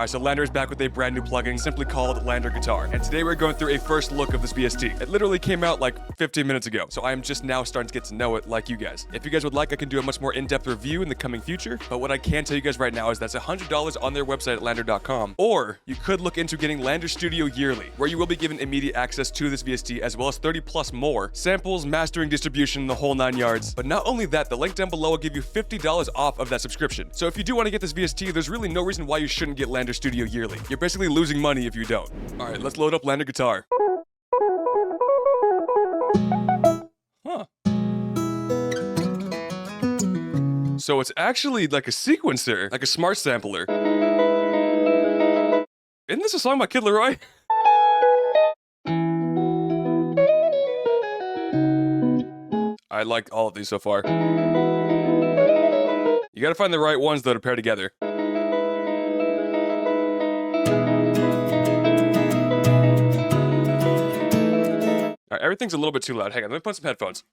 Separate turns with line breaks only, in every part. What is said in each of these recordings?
Alright, so LANDR is back with a brand new plugin simply called LANDR Guitar. And today we're going through a first look of this VST. It literally came out like 15 minutes ago, so I am just now starting to get to know it like you guys. If you guys would like, I can do a much more in-depth review in the coming future, but what I can tell you guys right now is that's $100 on their website at landr.com. Or you could look into getting LANDR Studio yearly, where you will be given immediate access to this VST as well as 30 plus more samples, mastering, distribution, the whole 9 yards. But not only that, the link down below will give you $50 off of that subscription. So if you do want to get this VST, there's really no reason why you shouldn't get LANDR Studio yearly. You're basically losing money if you don't. Alright, let's load up LANDR Guitar. Huh. So it's actually like a sequencer, like a smart sampler. Isn't this a song by Kid Leroy? I like all of these so far. You gotta find the right ones though to pair together. Alright, everything's a little bit too loud. Hang on, let me put some headphones.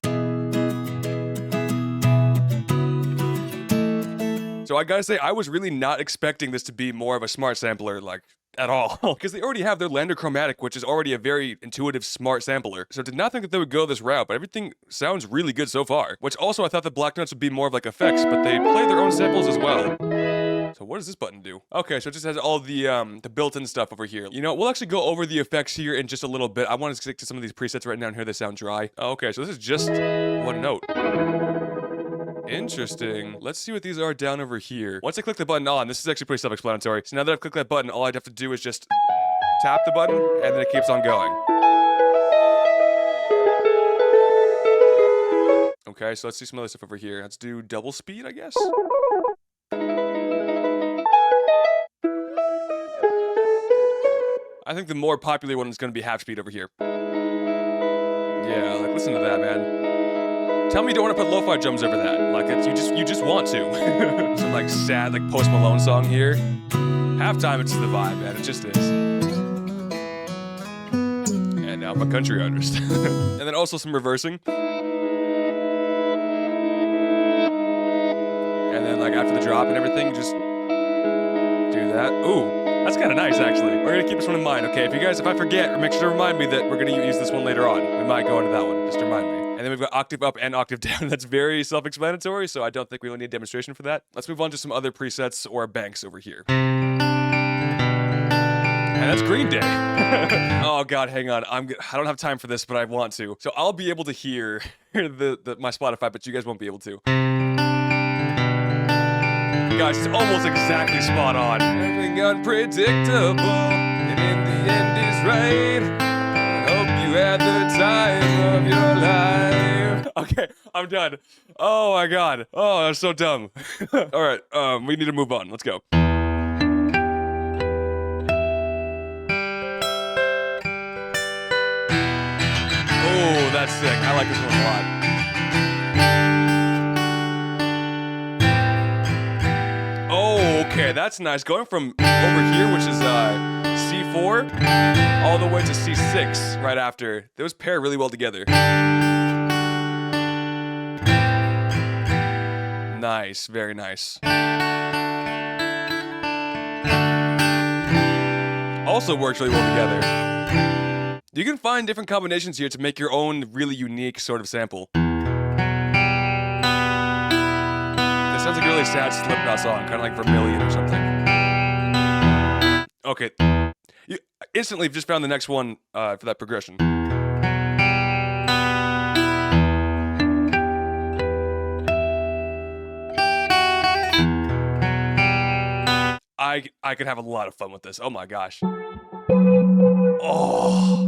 So I gotta say, I was really not expecting this to be more of a smart sampler, like, at all. Because they already have their LANDR Chromatic, which is already a very intuitive, smart sampler. So I did not think that they would go this route, but everything sounds really good so far. Which also, I thought the Black Notes would be more of like effects, but they play their own samples as well. So what does this button do? Okay, so it just has all the built-in stuff over here. You know, we'll actually go over the effects here in just a little bit. I want to stick to some of these presets right now and hear they sound dry. Okay, so this is just one note. Interesting. Let's see what these are down over here. Once I click the button on, this is actually pretty self-explanatory. So now that I've clicked that button, all I'd have to do is just tap the button, and then it keeps on going. Okay, so let's see some other stuff over here. Let's do double speed, I guess. I think the more popular one is going to be half speed over here. Yeah, like listen to that, man. Tell me you don't want to put lo-fi drums over that. Like it's, you just want to. Some like sad like Post Malone song here. Halftime, it's the vibe, man. It just is. And now I'm a country artist. And then also some reversing. And then like after the drop and everything, just do that. Ooh, that's kind of nice actually. We're gonna keep this one in mind, okay? If I forget, make sure to remind me that we're gonna use this one later on. We might go into that one. Just remind me. And then we've got octave up and octave down. That's very self-explanatory, so I don't think we will need a demonstration for that. Let's move on to some other presets or banks over here. And that's Green Day. Oh God, hang on. I don't have time for this, but I want to. So I'll be able to hear my Spotify, but you guys won't be able to. Guys, it's almost exactly spot on. Everything unpredictable, and in the end is right. Hope you had the time of your life. Okay, I'm done. Oh my God. Oh, that's so dumb. All right, we need to move on. Let's go. Oh, that's sick. I like this one a lot. Oh, okay, that's nice. Going from over here, which is C4, all the way to C6 right after. Those pair really well together. Nice, very nice. Also works really well together. You can find different combinations here to make your own really unique sort of sample. This sounds like a really sad Slipknot song, kind of like Vermilion or something. Okay. You instantly just found the next one for that progression. I could have a lot of fun with this. Oh my gosh. Oh.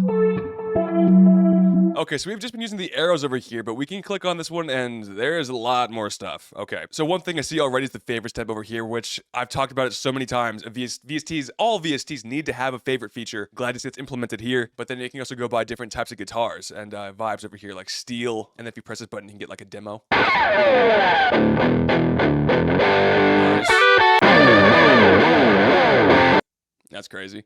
Okay, so we've just been using the arrows over here, but we can click on this one and there's a lot more stuff. Okay, so one thing I see already is the favorites tab over here, which I've talked about it so many times. VSTs, all VSTs need to have a favorite feature. Glad to see it's implemented here, but then you can also go buy different types of guitars and vibes over here, like steel, and then if you press this button, you can get like a demo. Nice. That's crazy.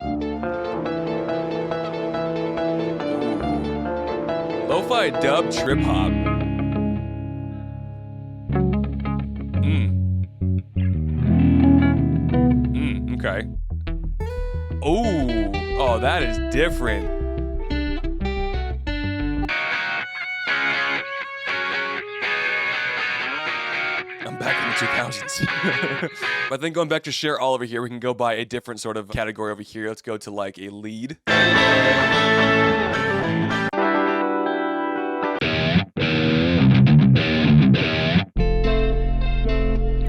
Lo-fi dub trip hop. Okay. Oh, that is different. I'm back in the 2000s. But then going back to share all over here, we can go by a different sort of category over here. Let's go to like a lead.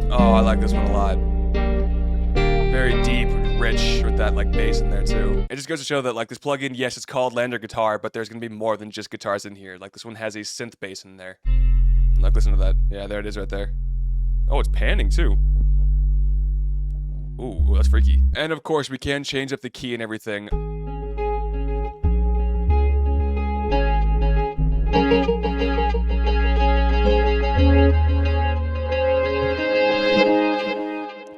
Oh, I like this one a lot. Very deep, rich, with that like bass in there too. It just goes to show that like this plugin, yes, it's called LANDR Guitar, but there's gonna be more than just guitars in here. Like this one has a synth bass in there. Like listen to that. Yeah, there it is right there. Oh, it's panning too. Ooh, that's freaky. And of course, we can change up the key and everything.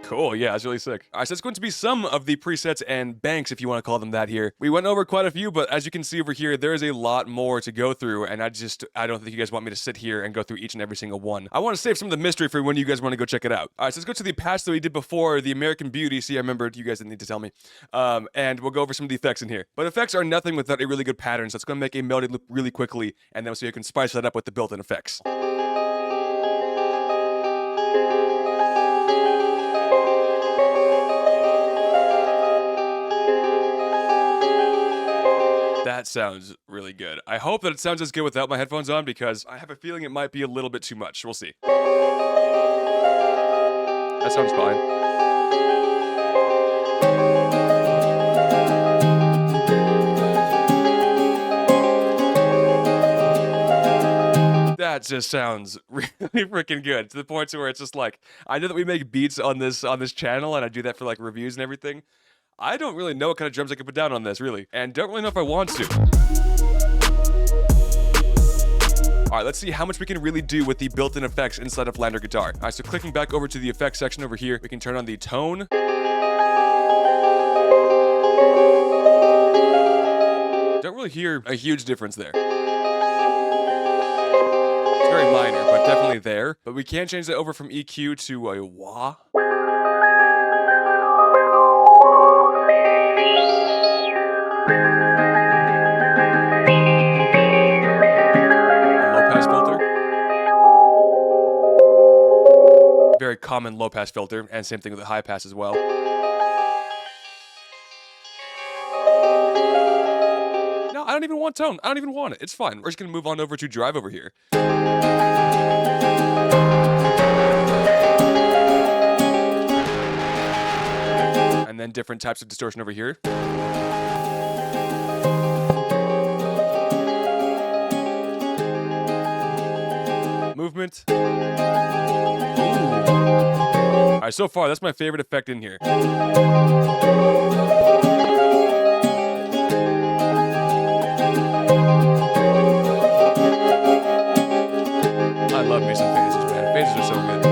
Cool, yeah, it's really sick. All right, so it's going to be some of the presets and banks, if you want to call them that here. We went over quite a few, but as you can see over here, there is a lot more to go through, and I don't think you guys want me to sit here and go through each and every single one. I want to save some of the mystery for when you guys want to go check it out. All right, so let's go to the patch that we did before, the American Beauty. See, I remembered, you guys didn't need to tell me. And we'll go over some of the effects in here. But effects are nothing without a really good pattern, so it's going to make a melody loop really quickly, and then so you can spice that up with the built-in effects. That sounds really good. I hope that it sounds as good without my headphones on because I have a feeling it might be a little bit too much. We'll see. That sounds fine. That just sounds really freaking good to the point to where it's just like, I know that we make beats on this channel and I do that for like reviews and everything. I don't really know what kind of drums I can put down on this, really. And don't really know if I want to. Alright, let's see how much we can really do with the built-in effects inside of LANDR Guitar. Alright, so clicking back over to the effects section over here, we can turn on the tone. Don't really hear a huge difference there. It's very minor, but definitely there. But we can change that over from EQ to a wah. Very common low pass filter, and same thing with the high pass as well. No, I don't even want tone. I don't even want it. It's fine. We're just gonna move on over to drive over here. And then different types of distortion over here. Movement. Alright, so far, that's my favorite effect in here. I love me some phases, man. Phases are so good.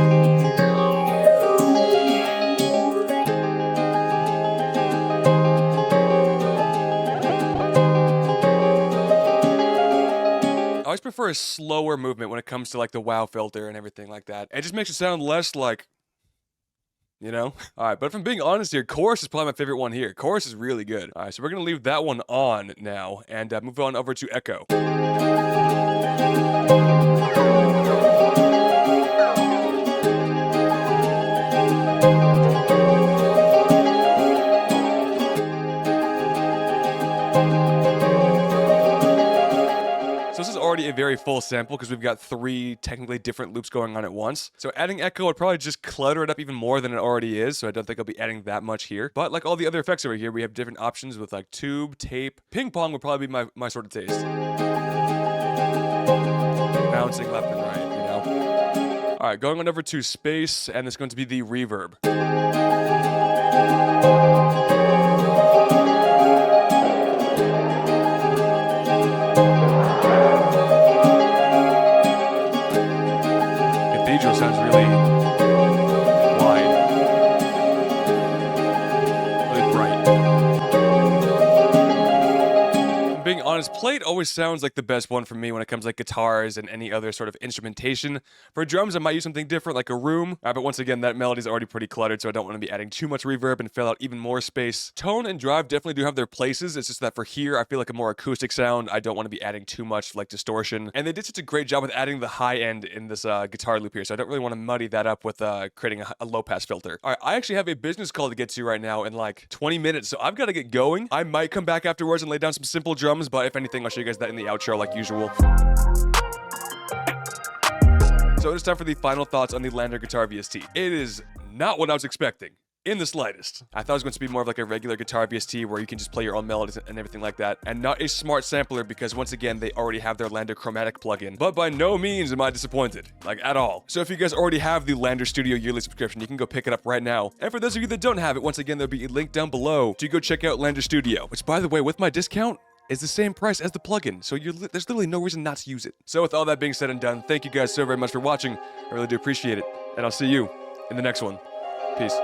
I always prefer a slower movement when it comes to like the wow filter and everything like that. It just makes it sound less like, you know? Alright, but if I'm being honest here, chorus is probably my favorite one here. Chorus is really good. Alright, so we're gonna leave that one on now and move on over to echo. So this is already a very full sample because we've got 3 technically different loops going on at once. So adding echo would probably just clutter it up even more than it already is, so I don't think I'll be adding that much here. But like all the other effects over here, we have different options with like tube, tape. Ping pong would probably be my sort of taste. Bouncing left and right, you know? Alright, going on over to space, and it's going to be the reverb. Cathedral sounds really wide, really bright. If I'm being being honest, plate always sounds like the best one for me when it comes to like guitars and any other sort of instrumentation. For drums, I might use something different like a room, but once again, that melody's already pretty cluttered, so I don't want to be adding too much reverb and fill out even more space. Tone and drive definitely do have their places. It's just that for here, I feel like a more acoustic sound. I don't want to be adding too much like distortion. And they did such a great job with adding the high end in this guitar loop here, so I don't really want to muddy that up with creating a low pass filter. All right, I actually have a business call to get to right now in like 20 minutes, so I've got to get going. I might come back afterwards and lay down some simple drums, but if anything, I'll show you guys that in the outro like usual. So it's time for the final thoughts on the LANDR Guitar VST. It is not what I was expecting. In the slightest. I thought it was going to be more of like a regular guitar VST where you can just play your own melodies and everything like that, and not a smart sampler because once again they already have their LANDR chromatic plugin. But by no means am I disappointed, like at all. So if you guys already have the LANDR Studio yearly subscription, you can go pick it up right now. And for those of you that don't have it, once again there'll be a link down below to go check out LANDR Studio, which by the way, with my discount, is the same price as the plugin, so there's literally no reason not to use it. So with all that being said and done, thank you guys so very much for watching. I really do appreciate it, and I'll see you in the next one. Peace.